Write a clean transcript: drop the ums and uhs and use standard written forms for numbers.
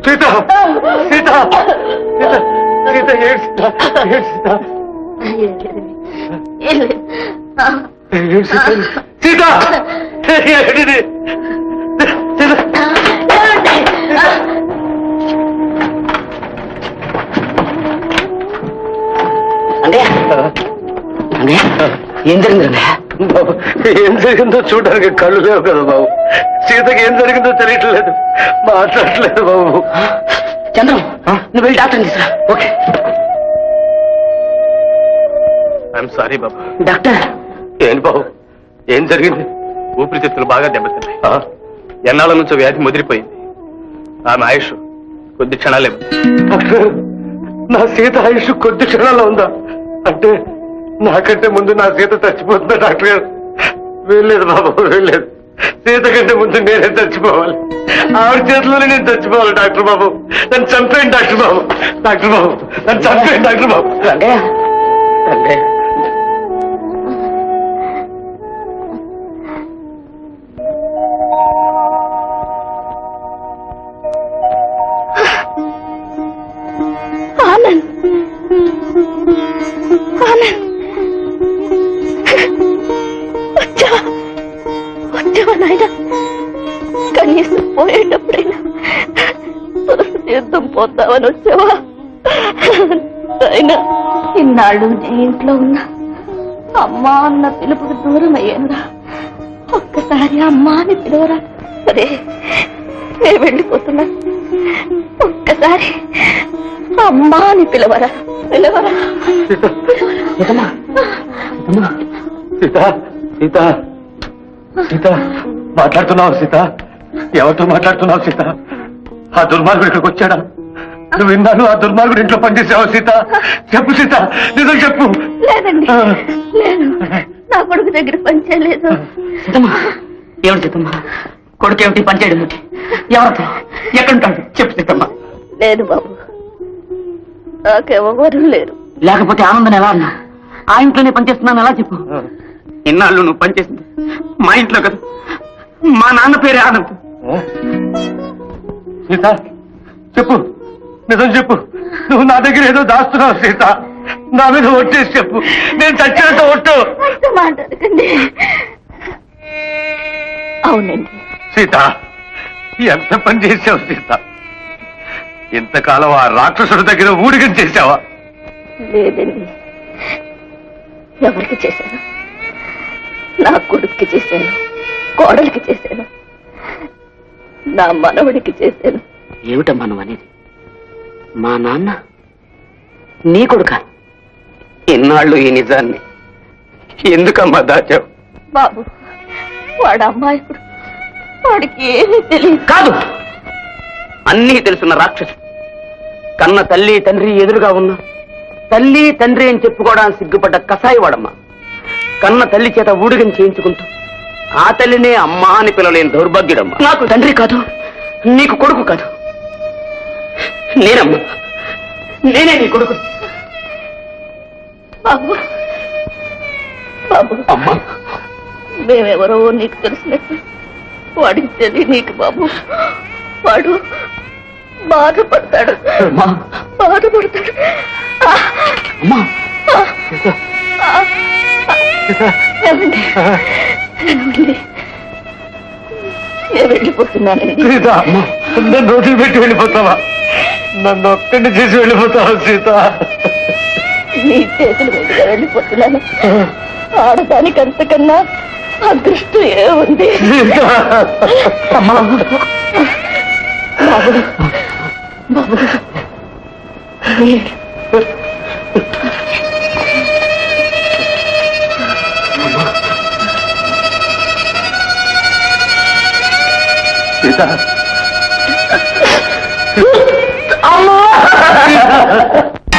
సీత సీత సీత సీత ఏం జరిగింది? ఏం జరిగిందో చూడడానికి కళ్ళు లేవు కదా బాబు. సీతకి ఏం జరిగిందో తెలియట్లేదు, మాట్లాడలేదు బాబు. చంద్రం, నువ్వు వెళ్ళి డాక్టర్ తీసుకురా. Okay. I'm sorry Babu. Doctor. ఏంటి బాబు, ఏం జరిగింది? ఊపిరితిత్తులు బాగా దెబ్బతిన్నాయి. ఎన్నాళ్ళ నుంచో వ్యాధి ముదిరిపోయింది. ఆమె ఆయుష్ కొద్ది క్షణాలే. డాక్టర్, నా సీత ఆయుష్ కొద్ది క్షణాల్లో ఉందా? అంటే నాకంటే ముందు నా సీత చచ్చిపోతుందా డాక్టర్ గారు? వెళ్ళలేదు బాబు, వెళ్ళలేదు. సీత కంటే ముందు నేనే చచ్చిపోవాలి. ఆవిడ చేతిలోనే నేను చచ్చిపోవాలి డాక్టర్ బాబు. నన్ను చంపేయండి డాక్టర్ బాబు. డాక్టర్ బాబు, నన్ను చంపేయండి డాక్టర్ బాబు. అంటే కనీసం పోయేటప్పుడైనా తీర్థం పోద్దామని వచ్చావా? అయినా ఇన్నాళ్ళు నీ ఇంట్లో ఉన్నా అమ్మా అన్న పిలుపుకు దూరం అయ్యానురా. ఒక్కసారి అమ్మా అని పిలవరా? సరే, నేను వెళ్ళిపోతున్నా. ఒక్కసారి అమ్మా అని పిలవరా? పిలవరా? సీత సీత సీత మాట్లాడుతున్నావు సీత? ఎవరితో మాట్లాడుతున్నావు సీత? ఆ దుర్మార్గుడు ఇక్కడికి వచ్చాడా? నువ్వు విన్నాను ఆ దుర్మార్గుడు ఇంట్లో పనిచేసావు సీత? చెప్పు సీత, నిజం చెప్పు. లేదండి, లేదు, నా కొడుకు దగ్గర పనిచేయలేదు. ఏమిటి సీతమ్మ? కొడుకు ఏమిటి పనిచేయడం? ఎవరితో? ఎక్కడుంటాడు? చెప్పు సీతమ్మ. లేదు బాబు, నాకెవరు లేరు. లేకపోతే ఆనందం ఎలా అన్నా? ఆ ఇంట్లోనే పనిచేస్తున్నాను ఎలా చెప్పు? ఇన్నాళ్ళు నువ్వు పనిచేసింది మా ఇంట్లో కదా. మా నాన్న పేరే ఆనంద్. సీత చెప్పు, నిజం చెప్పు. నువ్వు నా దగ్గర ఏదో దాస్తున్నావు సీత. నా మీద ఒట్టేసి చెప్పు, నేను చచ్చినంత ఒట్టు. మాట్లాడకండి. అవునండి. సీత, ఎంత పని చేసావు సీత? ఇంతకాలం ఆ రాక్షసుడి దగ్గర ఊడిగం చేశావా? లేదండి. ఎవరికి చేశాను? నా కొడుక్కి చేశాను, కోడలికి చేశాను, నా మనవడికి చేశాను. ఏమిటమ్మా నువ్వు అనేది? మా నాన్న నీ కొడుక? ఎన్నాళ్ళు ఈ నిజాన్ని ఎందుకమ్మా దాచావు? బాబు, వాడు అమ్మాయికుడు, వాడికి ఏమీ తెలియదు. కాదు, అన్నీ తెలుసున్న రాక్షసు. కన్న తల్లి తండ్రి ఎదురుగా ఉన్నా తల్లి తండ్రి అని చెప్పుకోవడానికి సిగ్గుపడ్డ కసాయి వాడమ్మా. కన్న తల్లి చేత ఊడిగం చేయించుకుంటూ ఆ తల్లినే అమ్మా అని పిలవలేని దౌర్భాగ్యుడమ్మా. నాకు తండ్రి కాదు, నీకు కొడుకు కాదు. నేనమ్మా, నేనే నీ కొడుకు. బాబు, బాబు, అమ్మా, మేమెవరో నీకు తెలిసినట్టు వాడికి తెలియ నీకు బాబు. వాడు బాధపడతాడు, బాధపడతాడు. అమ్మా, ఏమండి, నేను వెళ్ళిపోతున్నానండి. సీత, నన్ను రోజులు పెట్టి వెళ్ళిపోతావా? నన్ను ఒక్కడిని చేసి వెళ్ళిపోతావా సీత? నీ చేతులు మీదుగా వెళ్ళిపోతున్నాను. ఆడదానికి అంతకన్నా అదృష్టం ఏముంది? బాబు, బాబు, సీత